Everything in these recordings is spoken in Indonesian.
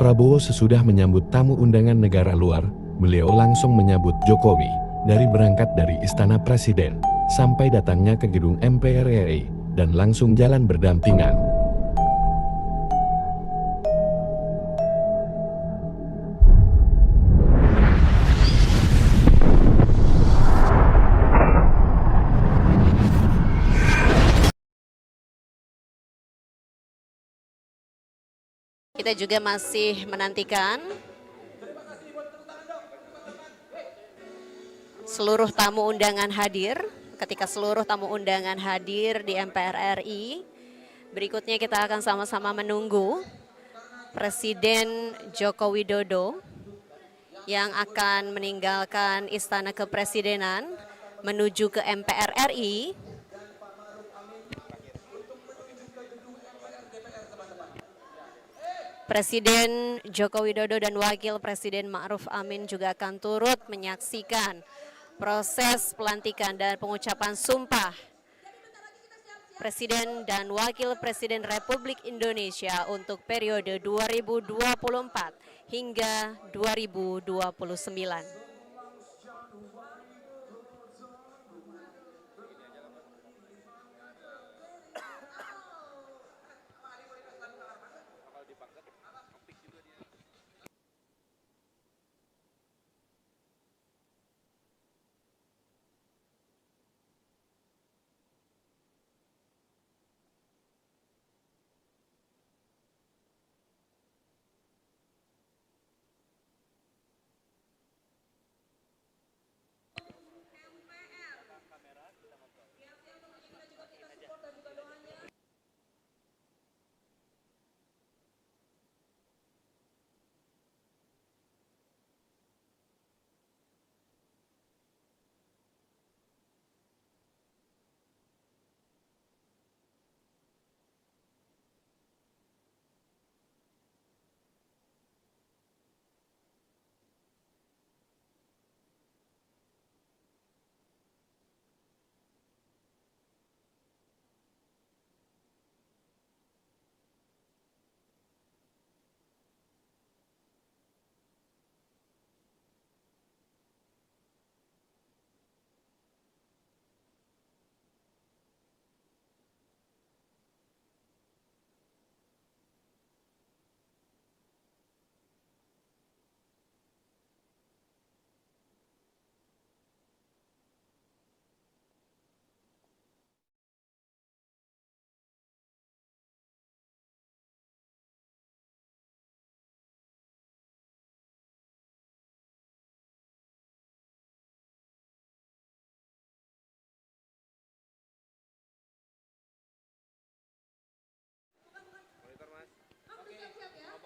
Prabowo sesudah menyambut tamu undangan negara luar, beliau langsung menyambut Jokowi, dari berangkat dari Istana Presiden, sampai datangnya ke gedung MPR RI, dan langsung jalan berdampingan. Kita juga masih menantikan seluruh tamu undangan hadir. Ketika seluruh tamu undangan hadir di MPR RI, berikutnya kita akan sama-sama menunggu Presiden Joko Widodo yang akan meninggalkan Istana Kepresidenan menuju ke MPR RI. Presiden Joko Widodo dan Wakil Presiden Ma'ruf Amin juga akan turut menyaksikan proses pelantikan dan pengucapan sumpah Presiden dan Wakil Presiden Republik Indonesia untuk periode 2024 hingga 2029.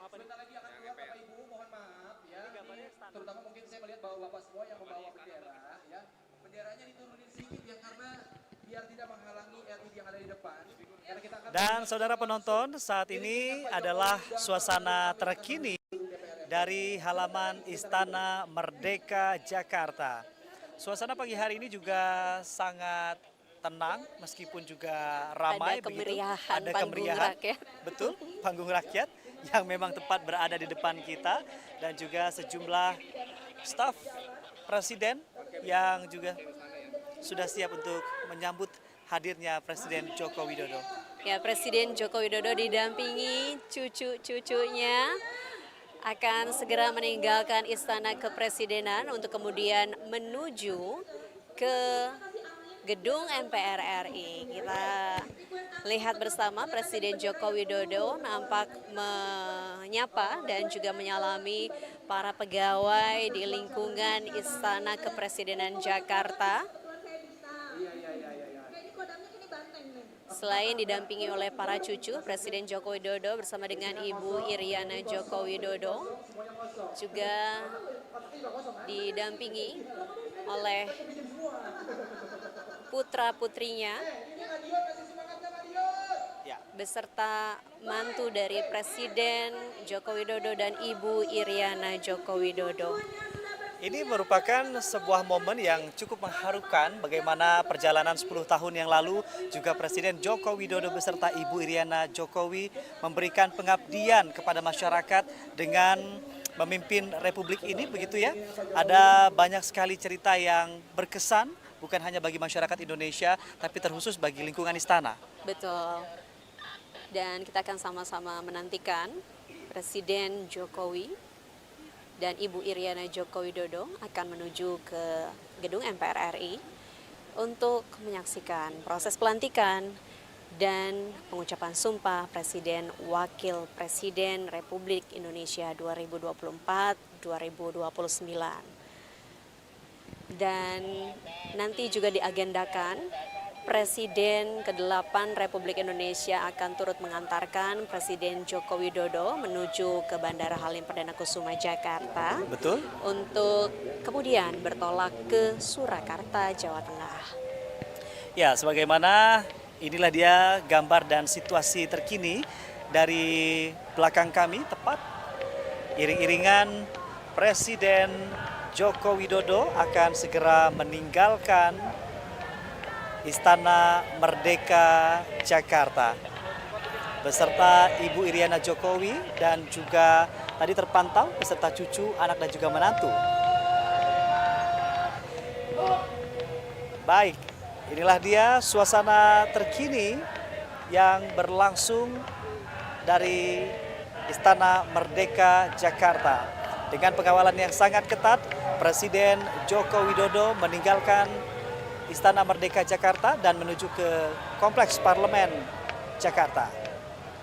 Sebentar lagi akan keluar Bapak Ibu, mohon maaf ya. Ini terutama mungkin saya melihat bahwa Bapak semua yang membawa bendera ya. Benderanya diturunin sedikit ya karena biar tidak menghalangi LED yang ada di depan. Dan saudara penonton, saat ini adalah suasana terkini dari halaman Istana Merdeka Jakarta. Suasana pagi hari ini juga sangat tenang meskipun juga ramai. Ada kemeriahan, begitu. Ada kemeriahan, panggung rakyat. Betul, panggung rakyat yang memang tepat berada di depan kita, dan juga sejumlah staf presiden yang juga sudah siap untuk menyambut hadirnya Presiden Joko Widodo. Ya, Presiden Joko Widodo didampingi cucu-cucunya akan segera meninggalkan Istana Kepresidenan untuk kemudian menuju ke gedung MPR RI. Kita lihat bersama Presiden Joko Widodo nampak menyapa dan juga menyalami para pegawai di lingkungan Istana Kepresidenan Jakarta. Selain didampingi oleh para cucu, Presiden Joko Widodo bersama dengan Ibu Iriana Joko Widodo juga didampingi oleh putra-putrinya beserta mantu dari Presiden Joko Widodo dan Ibu Iriana Joko Widodo. Ini merupakan sebuah momen yang cukup mengharukan bagaimana perjalanan 10 tahun yang lalu juga Presiden Joko Widodo beserta Ibu Iriana Jokowi memberikan pengabdian kepada masyarakat dengan memimpin Republik ini, begitu ya. Ada banyak sekali cerita yang berkesan bukan hanya bagi masyarakat Indonesia tapi terkhusus bagi lingkungan istana. Betul. Dan kita akan sama-sama menantikan Presiden Jokowi dan Ibu Iriana Joko Widodo akan menuju ke gedung MPR RI untuk menyaksikan proses pelantikan dan pengucapan sumpah Presiden Wakil Presiden Republik Indonesia 2024-2029. Dan nanti juga diagendakan Presiden ke-8 Republik Indonesia akan turut mengantarkan Presiden Joko Widodo menuju ke Bandara Halim Perdana Kusuma Jakarta. Betul? Untuk kemudian bertolak ke Surakarta, Jawa Tengah. Ya, sebagaimana inilah dia gambar dan situasi terkini dari belakang kami, tepat iring-iringan Presiden Joko Widodo akan segera meninggalkan Istana Merdeka Jakarta beserta Ibu Iriana Jokowi dan juga tadi terpantau beserta cucu, anak dan juga menantu. Baik, inilah dia suasana terkini yang berlangsung dari Istana Merdeka Jakarta. Dengan pengawalan yang sangat ketat, Presiden Joko Widodo meninggalkan Istana Merdeka Jakarta dan menuju ke Kompleks Parlemen Jakarta.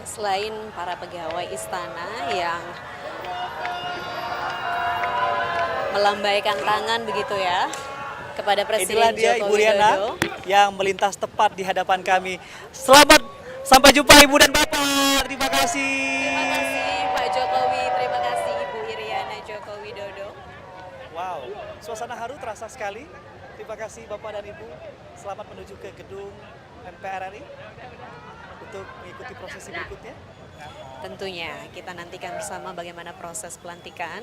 Selain para pegawai istana yang melambaikan tangan begitu ya kepada Presiden Inilah dia Joko Ibu Riana Widodo. yang melintas tepat di hadapan kami. Selamat sampai jumpa Ibu dan Bapak. Terima kasih. Terima kasih Pak Jokowi, terima kasih Ibu Iriana Joko Widodo. Wow, suasana haru terasa sekali. Terima kasih Bapak dan Ibu. Selamat menuju ke gedung MPR RI untuk mengikuti prosesi berikutnya. Tentunya kita nantikan bersama bagaimana proses pelantikan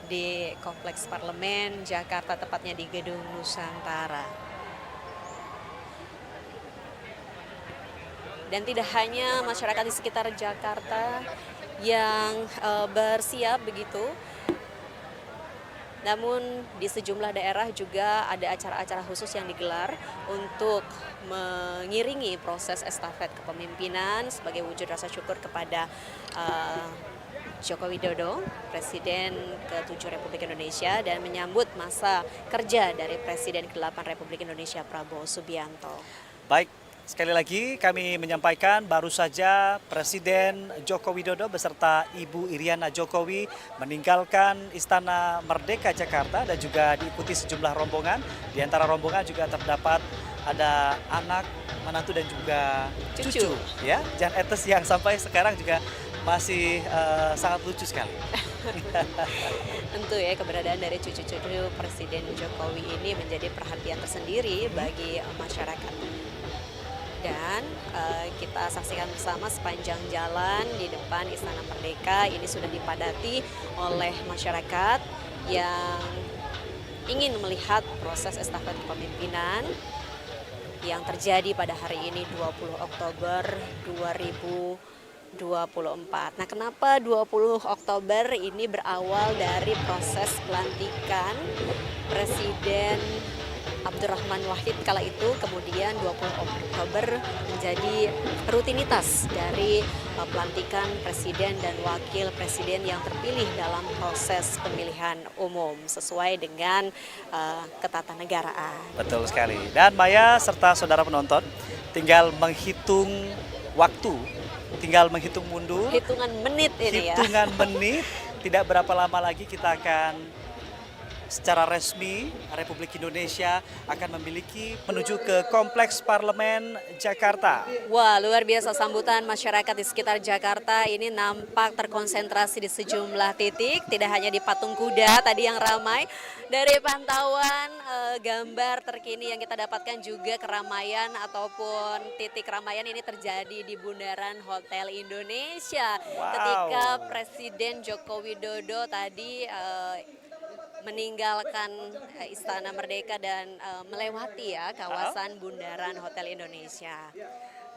di Kompleks Parlemen Jakarta, tepatnya di Gedung Nusantara. Dan tidak hanya masyarakat di sekitar Jakarta yang bersiap begitu, namun di sejumlah daerah juga ada acara-acara khusus yang digelar untuk mengiringi proses estafet kepemimpinan sebagai wujud rasa syukur kepada Joko Widodo, Presiden ke-7 Republik Indonesia, dan menyambut masa kerja dari Presiden ke-8 Republik Indonesia Prabowo Subianto. Baik, sekali lagi kami menyampaikan baru saja Presiden Joko Widodo beserta Ibu Iriana Jokowi meninggalkan Istana Merdeka Jakarta dan juga diikuti sejumlah rombongan. Di antara rombongan juga terdapat ada anak, menantu dan juga cucu. Ya, Jan Etes yang sampai sekarang juga masih sangat lucu sekali. Tentu ya, keberadaan dari cucu-cucu Presiden Jokowi ini menjadi perhatian tersendiri bagi masyarakat. Dan kita saksikan bersama sepanjang jalan di depan Istana Merdeka ini sudah dipadati oleh masyarakat yang ingin melihat proses estafet kepemimpinan yang terjadi pada hari ini 20 Oktober 2024. Nah, kenapa 20 Oktober ini berawal dari proses pelantikan Presiden Abdurrahman Wahid kala itu, kemudian 20 Oktober menjadi rutinitas dari pelantikan presiden dan wakil presiden yang terpilih dalam proses pemilihan umum sesuai dengan ketatanegaraan. Betul sekali. Dan Maya serta saudara penonton tinggal menghitung waktu, tinggal menghitung mundur. Hitungan menit ini ya. Hitungan menit, tidak berapa lama lagi kita akan secara resmi Republik Indonesia akan memiliki menuju ke Kompleks Parlemen Jakarta. Wah, luar biasa sambutan masyarakat di sekitar Jakarta ini nampak terkonsentrasi di sejumlah titik, tidak hanya di Patung Kuda tadi yang ramai. Dari pantauan gambar terkini yang kita dapatkan juga keramaian ataupun titik keramaian ini terjadi di Bundaran Hotel Indonesia. Wow. Ketika Presiden Joko Widodo tadi meninggalkan Istana Merdeka dan melewati ya kawasan Bundaran Hotel Indonesia.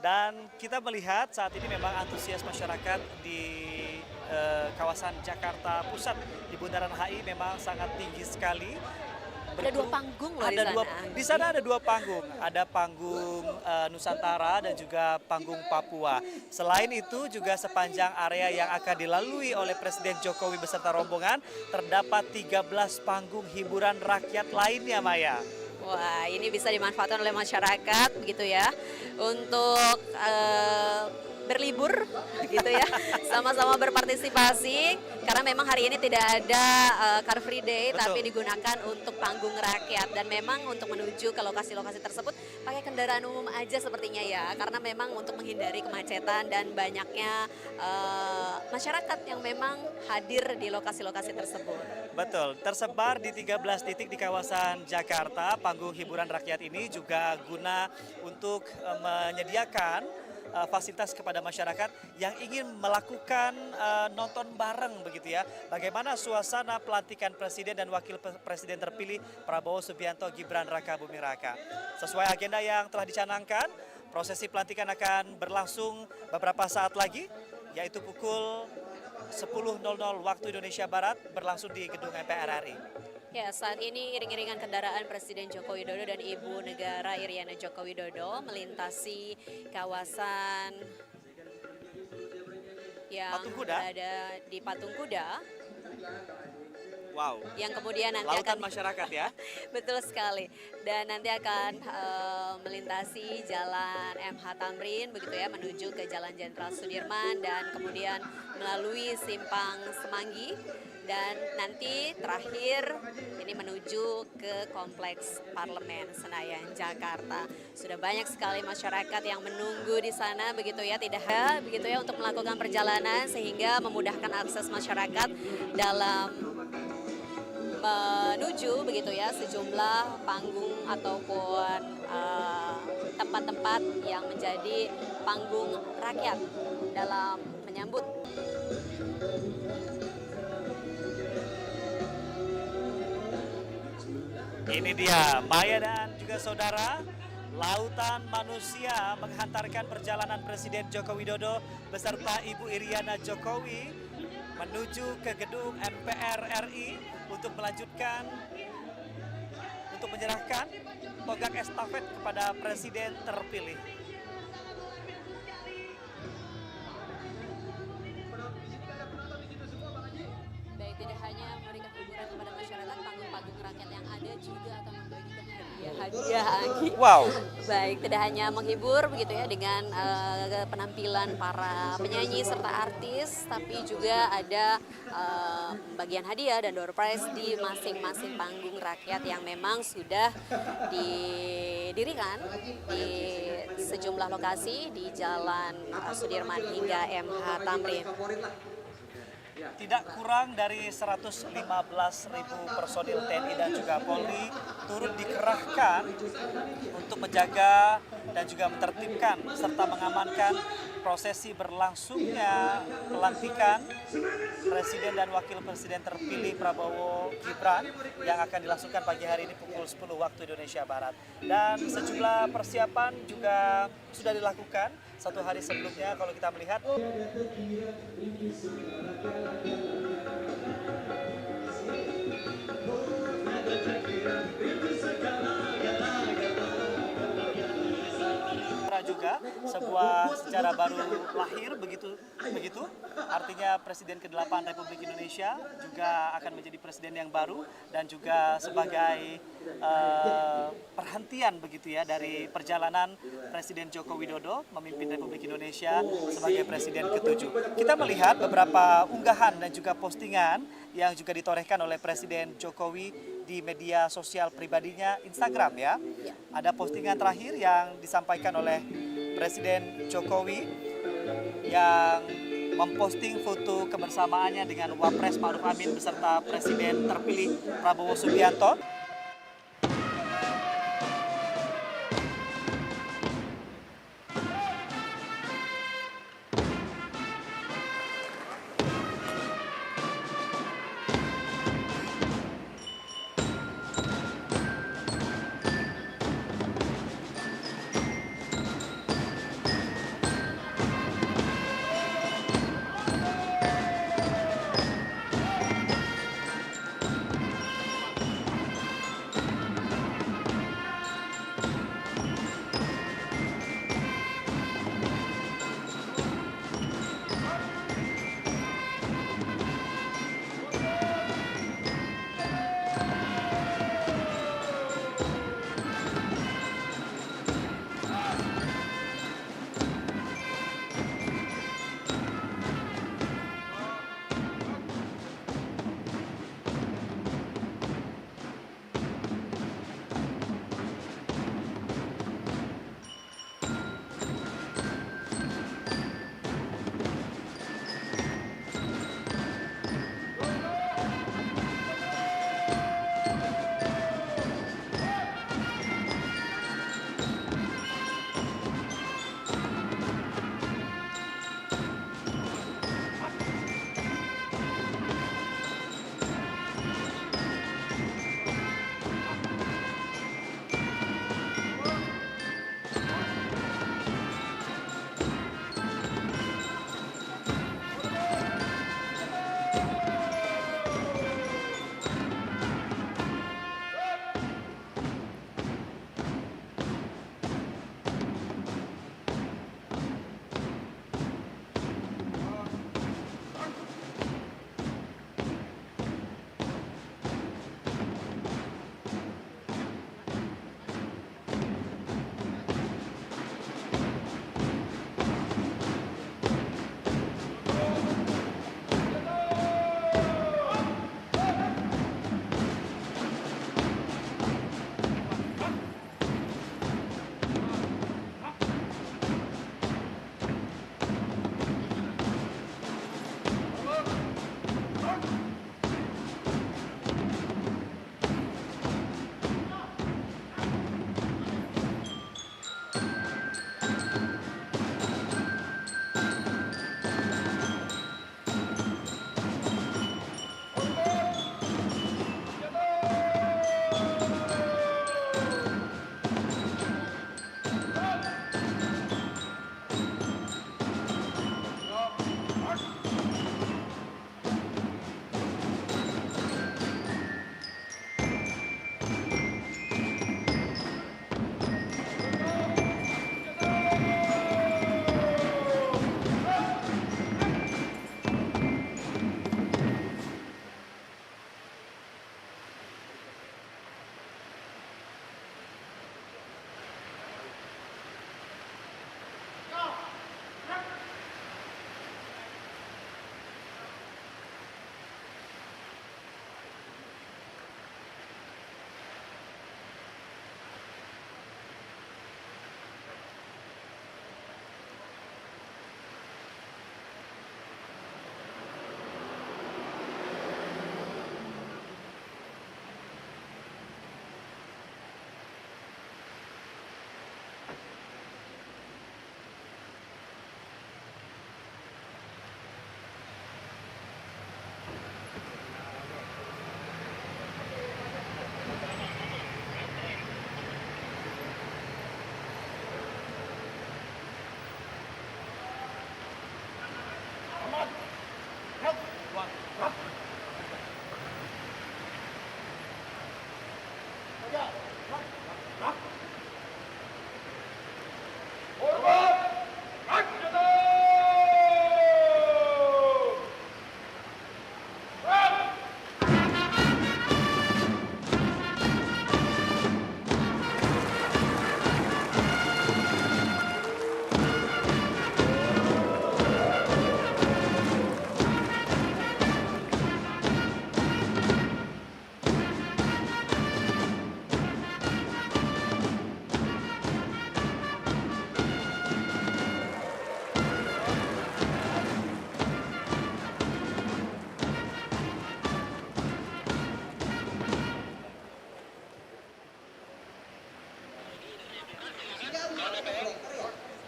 Dan kita melihat saat ini memang antusias masyarakat di kawasan Jakarta Pusat di Bundaran HI memang sangat tinggi sekali. Ada 2 panggung loh Ada di dua, sana. di sana ada 2 panggung, ada panggung Nusantara dan juga panggung Papua. Selain itu juga sepanjang area yang akan dilalui oleh Presiden Jokowi beserta rombongan terdapat 13 panggung hiburan rakyat lainnya, Maya. Wah, ini bisa dimanfaatkan oleh masyarakat begitu ya untuk berlibur gitu ya, sama-sama berpartisipasi karena memang hari ini tidak ada Car Free Day. Betul. Tapi digunakan untuk panggung rakyat dan memang untuk menuju ke lokasi-lokasi tersebut pakai kendaraan umum aja sepertinya ya, karena memang untuk menghindari kemacetan dan banyaknya masyarakat yang memang hadir di lokasi-lokasi tersebut. Betul, tersebar di 13 titik di kawasan Jakarta. Panggung hiburan rakyat ini juga guna untuk menyediakan fasilitas kepada masyarakat yang ingin melakukan nonton bareng begitu ya. Bagaimana suasana pelantikan Presiden dan Wakil Presiden terpilih Prabowo Subianto Gibran Raka Buming Raka. Sesuai agenda yang telah dicanangkan, prosesi pelantikan akan berlangsung beberapa saat lagi, yaitu pukul 10.00 waktu Indonesia Barat berlangsung di gedung MPR RI. Ya, saat ini iring-iringan kendaraan Presiden Joko Widodo dan Ibu Negara Iriana Joko Widodo melintasi kawasan yang Patung Kuda? berada di Patung Kuda. Wow, Yang kemudian nanti lautan akan masyarakat ya. betul sekali, dan nanti akan melintasi Jalan MH Tamrin begitu ya menuju ke Jalan Jenderal Sudirman dan kemudian melalui Simpang Semanggi dan nanti terakhir ini menuju ke Kompleks Parlemen Senayan Jakarta. Sudah banyak sekali masyarakat yang menunggu di sana begitu ya, tidak hanya begitu ya untuk melakukan perjalanan sehingga memudahkan akses masyarakat dalam menuju begitu ya sejumlah panggung ataupun tempat-tempat yang menjadi panggung rakyat dalam menyambut. Ini dia, Maya dan juga saudara, lautan manusia menghantarkan perjalanan Presiden Joko Widodo beserta Ibu Iriana Jokowi menuju ke gedung MPR RI untuk melanjutkan, untuk menyerahkan tonggak estafet kepada Presiden terpilih. Baik, tidak hanya memberikan hiburan kepada masyarakat, panggung-panggung rakyat yang ada juga akan membagikan hadiah. Wow. Baik, tidak hanya menghibur begitu ya dengan penampilan para penyanyi serta artis, tapi juga ada bagian hadiah dan door prize di masing-masing panggung rakyat yang memang sudah didirikan di sejumlah lokasi di Jalan Sudirman hingga MH Tamrin. Tidak kurang dari 115.000 personil TNI dan juga Polri turut dikerahkan untuk menjaga dan juga menertibkan serta mengamankan prosesi berlangsungnya pelantikan Presiden dan Wakil Presiden terpilih Prabowo Gibran yang akan dilangsungkan pagi hari ini pukul 10 waktu Indonesia Barat. Dan sejumlah persiapan juga sudah dilakukan satu hari sebelumnya kalau kita melihat. Juga sebuah sejarah baru lahir begitu artinya Presiden ke-8 Republik Indonesia juga akan menjadi presiden yang baru dan juga sebagai perhentian begitu ya dari perjalanan Presiden Joko Widodo memimpin Republik Indonesia sebagai presiden ke-7. Kita melihat beberapa unggahan dan juga postingan yang juga ditorehkan oleh Presiden Jokowi di media sosial pribadinya Instagram ya. Ada postingan terakhir yang disampaikan oleh Presiden Jokowi yang memposting foto kebersamaannya dengan Wapres Ma'ruf Amin beserta Presiden terpilih Prabowo Subianto.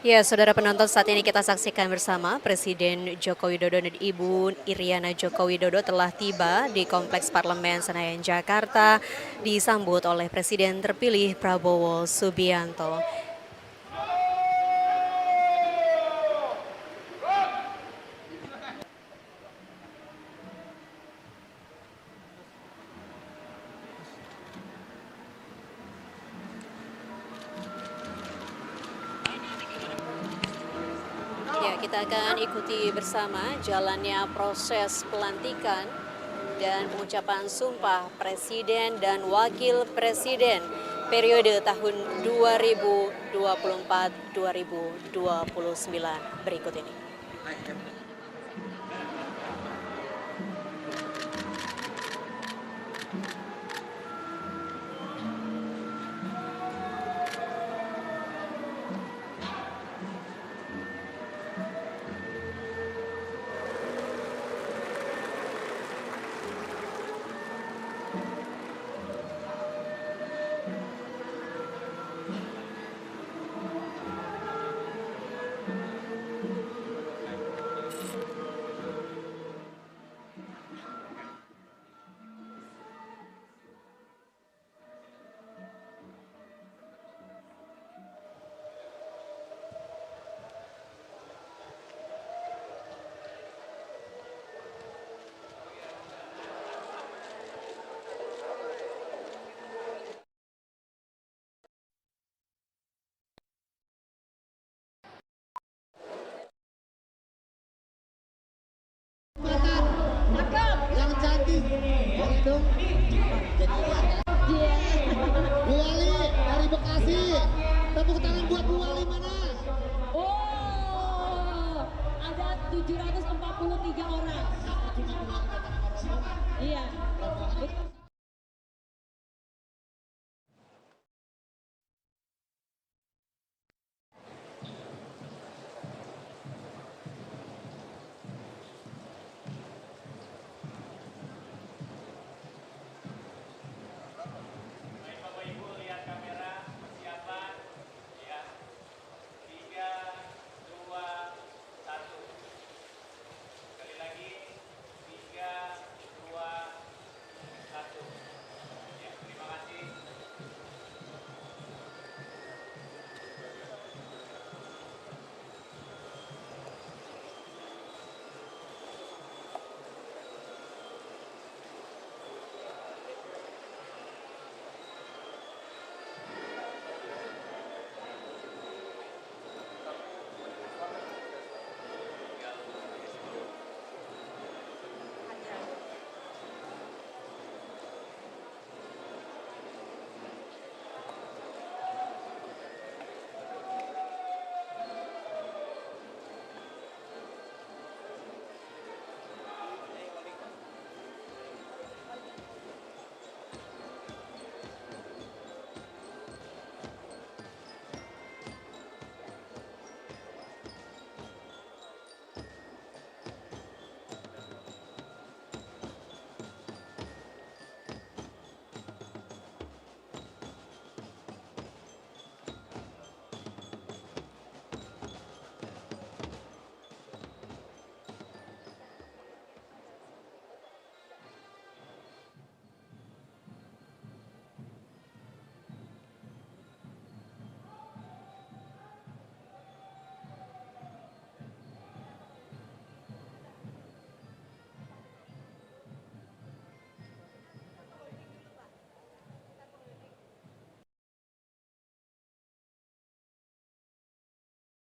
Ya, saudara penonton, saat ini kita saksikan bersama Presiden Joko Widodo dan Ibu Iriana Joko Widodo telah tiba di Kompleks Parlemen Senayan, Jakarta, disambut oleh Presiden terpilih Prabowo Subianto. Ya, kita akan ikuti bersama jalannya proses pelantikan dan pengucapan sumpah Presiden dan Wakil Presiden periode tahun 2024-2029 berikut ini. Yang cantik, boleh dong? Jadi Bu Wali dari Bekasi, tepuk tangan buat Bu Wali mana? Oh, ada 743 orang. Iya.